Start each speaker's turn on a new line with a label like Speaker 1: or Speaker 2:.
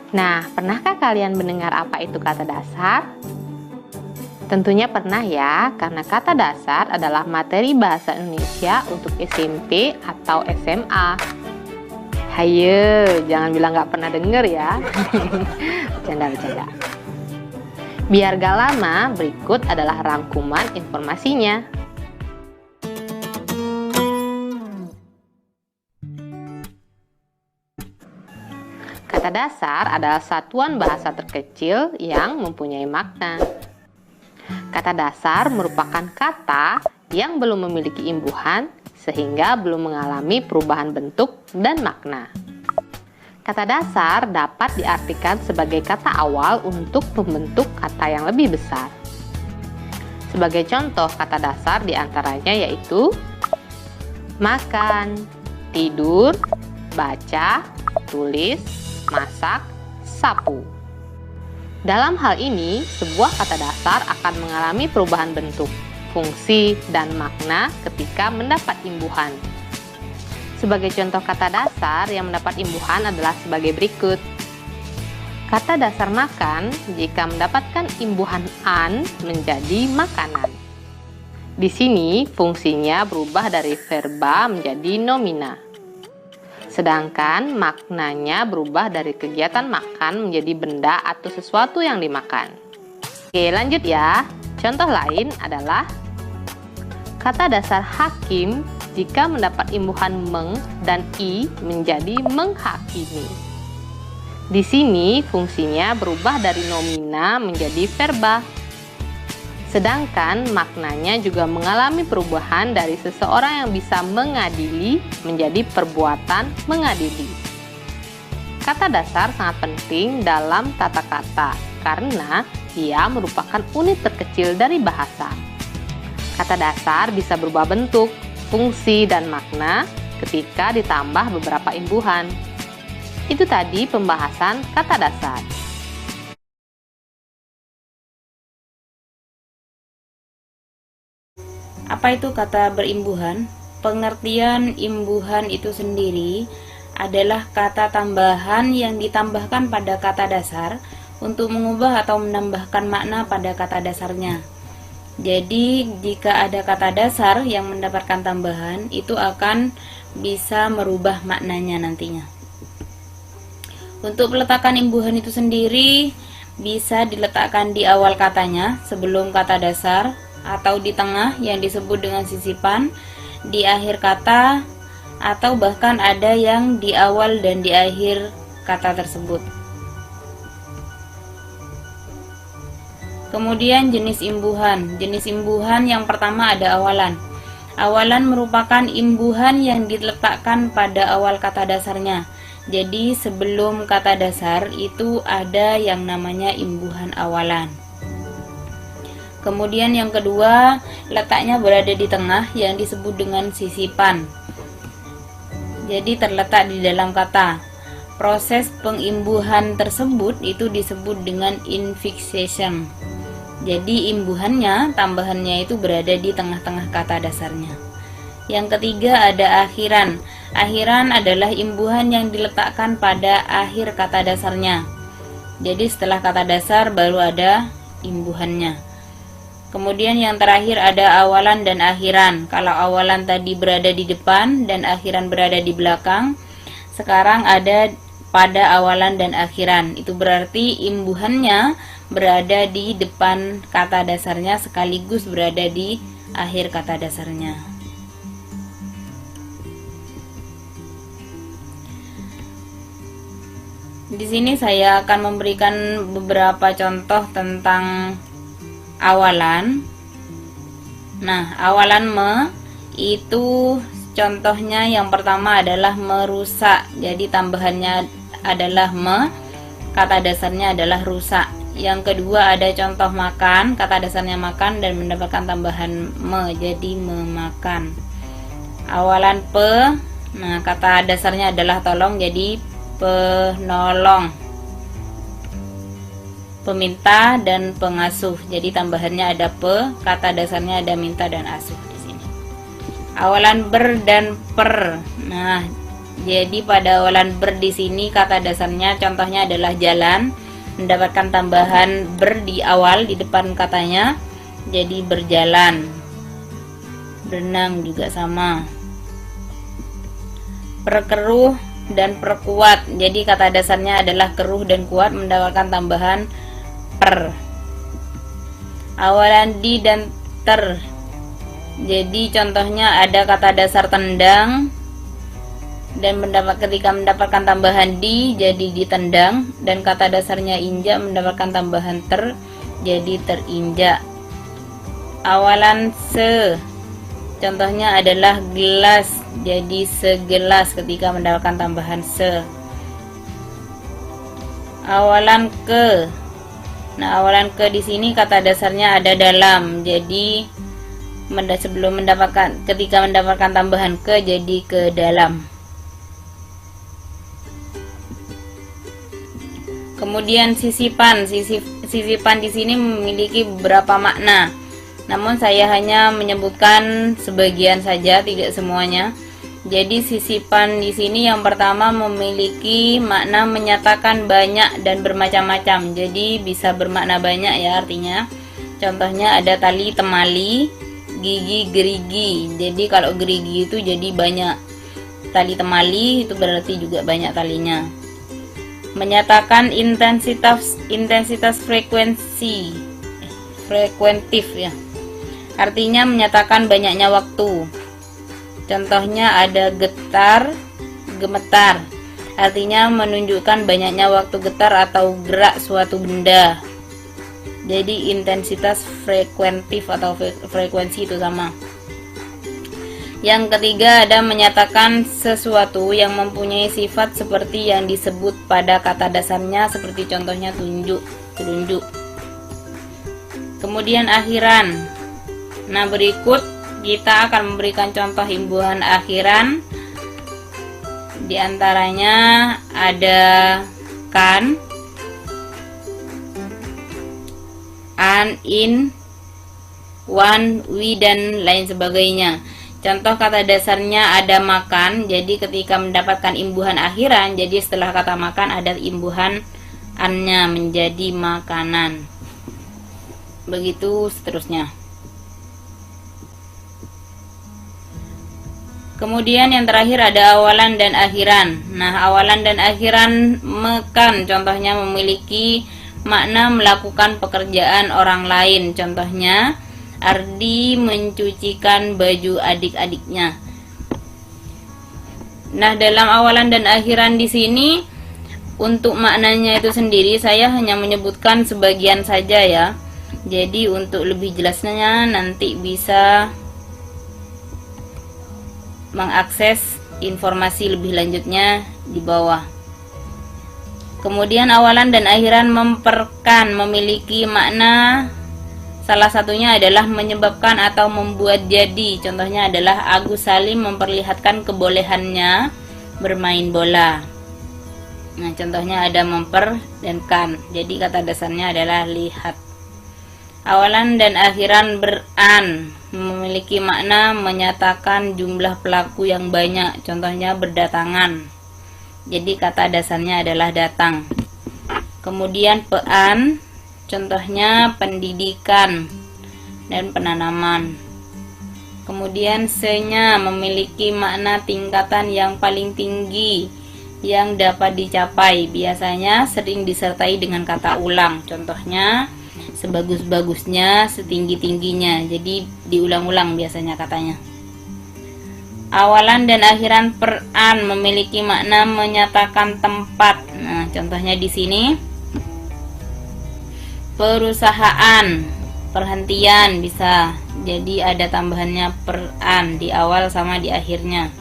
Speaker 1: Nah, pernahkah kalian mendengar apa itu kata dasar? Tentunya pernah ya, karena kata dasar adalah materi bahasa Indonesia untuk SMP atau SMA. Hayo, jangan bilang nggak pernah denger ya. Bercanda-bercanda. Biar gak lama, berikut adalah rangkuman informasinya. Kata dasar adalah satuan bahasa terkecil yang mempunyai makna. Kata dasar merupakan kata yang belum memiliki imbuhan sehingga belum mengalami perubahan bentuk dan makna. Kata dasar dapat diartikan sebagai kata awal untuk membentuk kata yang lebih besar. Sebagai contoh kata dasar diantaranya yaitu makan, tidur, baca, tulis, masak, sapu. Dalam hal ini, sebuah kata dasar akan mengalami perubahan bentuk, fungsi, dan makna ketika mendapat imbuhan. Sebagai contoh kata dasar yang mendapat imbuhan adalah sebagai berikut. Kata dasar makan jika mendapatkan imbuhan an menjadi makanan. Di sini fungsinya berubah dari verba menjadi nomina. Sedangkan maknanya berubah dari kegiatan makan menjadi benda atau sesuatu yang dimakan. Oke, lanjut ya. Contoh lain adalah kata dasar hakim jika mendapat imbuhan meng dan i menjadi menghakimi. Di sini fungsinya berubah dari nomina menjadi verba. Sedangkan maknanya juga mengalami perubahan dari seseorang yang bisa mengadili menjadi perbuatan mengadili. Kata dasar sangat penting dalam tata kata karena ia merupakan unit terkecil dari bahasa. Kata dasar bisa berubah bentuk, fungsi, dan makna ketika ditambah beberapa imbuhan. Itu tadi pembahasan kata dasar.
Speaker 2: Apa itu kata berimbuhan? Pengertian imbuhan itu sendiri adalah kata tambahan yang ditambahkan pada kata dasar untuk mengubah atau menambahkan makna pada kata dasarnya. Jadi, jika ada kata dasar yang mendapatkan tambahan, itu akan bisa merubah maknanya nantinya. Untuk peletakan imbuhan itu sendiri bisa diletakkan di awal katanya sebelum kata dasar, atau di tengah yang disebut dengan sisipan, di akhir kata, atau bahkan ada yang di awal dan di akhir kata tersebut. Kemudian jenis imbuhan. Jenis imbuhan yang pertama ada awalan. Awalan merupakan imbuhan yang diletakkan pada awal kata dasarnya. Jadi sebelum kata dasar itu ada yang namanya imbuhan awalan. Kemudian yang kedua, letaknya berada di tengah yang disebut dengan sisipan. Jadi terletak di dalam kata. Proses pengimbuhan tersebut itu disebut dengan infixation. Jadi imbuhannya, tambahannya itu berada di tengah-tengah kata dasarnya. Yang ketiga ada akhiran. Akhiran adalah imbuhan yang diletakkan pada akhir kata dasarnya. Jadi setelah kata dasar baru ada imbuhannya. Kemudian yang terakhir ada awalan dan akhiran. Kalau awalan tadi berada di depan dan akhiran berada di belakang, sekarang ada pada awalan dan akhiran. Itu berarti imbuhannya berada di depan kata dasarnya sekaligus berada di akhir kata dasarnya. Di sini saya akan memberikan beberapa contoh tentang awalan. Nah, awalan me itu contohnya yang pertama adalah merusak. Jadi tambahannya adalah me, kata dasarnya adalah rusak. Yang kedua ada contoh makan, kata dasarnya makan dan mendapatkan tambahan me, jadi memakan. Awalan pe, nah kata dasarnya adalah tolong, jadi penolong. Peminta dan pengasuh, jadi tambahannya ada pe, kata dasarnya ada minta dan asuh di sini. Awalan ber dan per, nah Jadi pada awalan ber di sini kata dasarnya contohnya adalah jalan, mendapatkan tambahan ber di awal di depan katanya, jadi berjalan. Berenang juga sama. Perkeruh dan perkuat, jadi kata dasarnya adalah keruh dan kuat, mendapatkan tambahan per. Awalan di dan ter, jadi contohnya ada kata dasar tendang dan ketika mendapatkan tambahan di jadi ditendang, dan kata dasarnya injak mendapatkan tambahan ter jadi terinjak. Awalan se, contohnya adalah gelas, jadi segelas ketika mendapatkan tambahan se. Awalan ke, nah awalan ke di sini kata dasarnya ada dalam, jadi ketika mendapatkan tambahan ke jadi ke dalam. Kemudian sisipan, sisipan di sini memiliki beberapa makna. Namun saya hanya menyebutkan sebagian saja, tidak semuanya. Jadi sisipan di sini yang pertama memiliki makna menyatakan banyak dan bermacam-macam. Jadi bisa bermakna banyak ya artinya. Contohnya ada tali temali, gigi gerigi. Jadi kalau gerigi itu jadi banyak. Tali temali itu berarti juga banyak talinya. Menyatakan intensitas frekuentif ya. Artinya menyatakan banyaknya waktu. Contohnya ada getar, gemetar. Artinya menunjukkan banyaknya waktu getar atau gerak suatu benda. Jadi intensitas frekuentif atau frekuensi itu sama. Yang ketiga ada menyatakan sesuatu yang mempunyai sifat seperti yang disebut pada kata dasarnya, seperti contohnya tunjuk, telunjuk. Kemudian akhiran. Nah, berikut kita akan memberikan contoh imbuhan akhiran. Di antaranya ada kan, an, in, wan, wi, dan lain sebagainya. Contoh kata dasarnya ada makan, jadi ketika mendapatkan imbuhan akhiran, jadi setelah kata makan ada imbuhan annya menjadi makanan. Begitu seterusnya. Kemudian yang terakhir ada awalan dan akhiran. Nah, awalan dan akhiran mekan contohnya memiliki makna melakukan pekerjaan orang lain. Contohnya Ardi mencucikan baju adik-adiknya. Nah, dalam awalan dan akhiran di sini untuk maknanya itu sendiri saya hanya menyebutkan sebagian saja ya. Jadi untuk lebih jelasnya nanti bisa mengakses informasi lebih lanjutnya di bawah. Kemudian awalan dan akhiran memperkan memiliki makna. Salah satunya adalah menyebabkan atau membuat jadi. Contohnya adalah Agus Salim memperlihatkan kebolehannya bermain bola. Nah, contohnya ada memper dan kan. Jadi kata dasarnya adalah lihat. Awalan dan akhiran beran memiliki makna menyatakan jumlah pelaku yang banyak. Contohnya berdatangan. Jadi kata dasarnya adalah datang. Kemudian pean, contohnya pendidikan dan penanaman. Kemudian senya memiliki makna tingkatan yang paling tinggi yang dapat dicapai. Biasanya sering disertai dengan kata ulang. Contohnya sebagus-bagusnya, setinggi-tingginya. Jadi diulang-ulang biasanya katanya. Awalan dan akhiran peran memiliki makna menyatakan tempat. Nah, contohnya di sini perusahaan, perhentian bisa. Jadi ada tambahannya peran di awal sama di akhirnya.